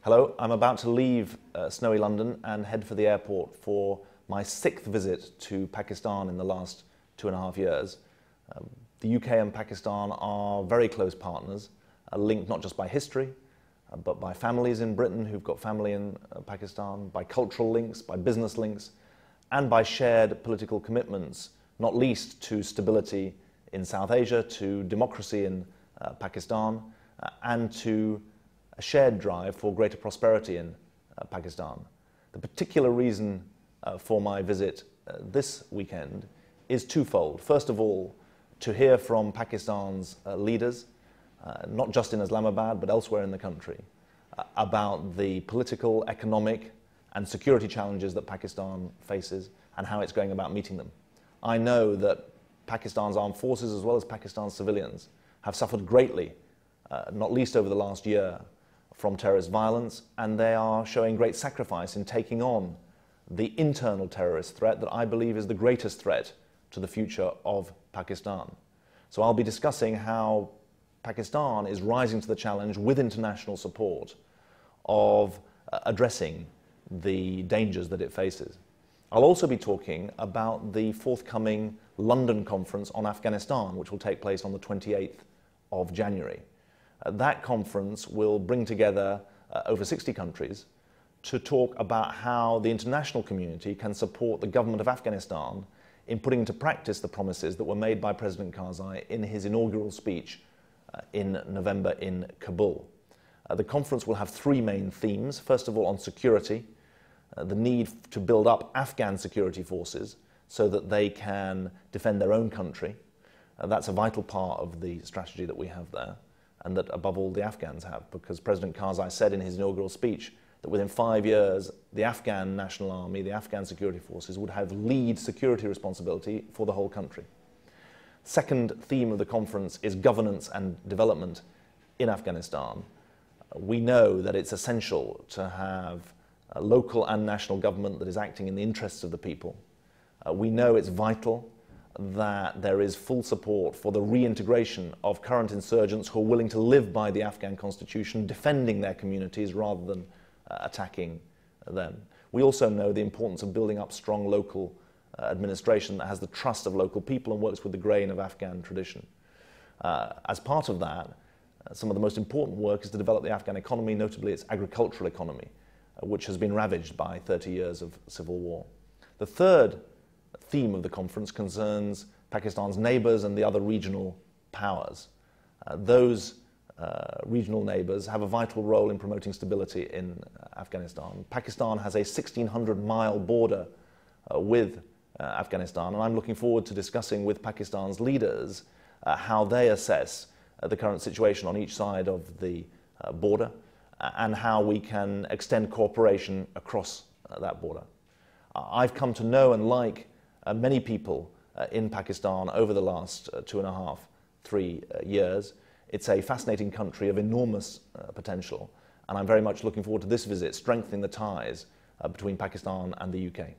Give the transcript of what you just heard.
Hello, I'm about to leave snowy London and head for the airport for my 6th visit to Pakistan in the last 2.5 years. The UK and Pakistan are very close partners, linked not just by history, but by families in Britain who've got family in Pakistan, by cultural links, by business links, and by shared political commitments, not least to stability in South Asia, to democracy in Pakistan, and to a shared drive for greater prosperity in Pakistan. The particular reason for my visit this weekend is twofold. First of all, to hear from Pakistan's leaders, not just in Islamabad but elsewhere in the country, about the political, economic and security challenges that Pakistan faces and how it's going about meeting them. I know that Pakistan's armed forces as well as Pakistan's civilians have suffered greatly, not least over the last year, from terrorist violence, and they are showing great sacrifice in taking on the internal terrorist threat that I believe is the greatest threat to the future of Pakistan. So I'll be discussing how Pakistan is rising to the challenge with international support of addressing the dangers that it faces. I'll also be talking about the forthcoming London conference on Afghanistan, which will take place on the 28th of January. That conference will bring together over 60 countries to talk about how the international community can support the government of Afghanistan in putting into practice the promises that were made by President Karzai in his inaugural speech in November in Kabul. The conference will have 3 main themes. First of all, on security, the need to build up Afghan security forces so that they can defend their own country. That's a vital part of the strategy that we have there, and that above all the Afghans have, because President Karzai said in his inaugural speech that within 5 years the Afghan National Army, the Afghan security forces, would have lead security responsibility for the whole country. Second theme of the conference is governance and development in Afghanistan. We know that it's essential to have a local and national government that is acting in the interests of the people. We know it's vital that there is full support for the reintegration of current insurgents who are willing to live by the Afghan constitution, defending their communities rather than attacking them. We also know the importance of building up strong local administration that has the trust of local people and works with the grain of Afghan tradition. As part of that, some of the most important work is to develop the Afghan economy, notably its agricultural economy, which has been ravaged by 30 years of civil war. The third theme of the conference concerns Pakistan's neighbours and the other regional powers. Those regional neighbours have a vital role in promoting stability in Afghanistan. Pakistan has a 1,600-mile border with Afghanistan, and I'm looking forward to discussing with Pakistan's leaders how they assess the current situation on each side of the border and how we can extend cooperation across that border. I've come to know and like many people in Pakistan over the last 2.5, 3 years. It's a fascinating country of enormous potential, and I'm very much looking forward to this visit, strengthening the ties between Pakistan and the UK.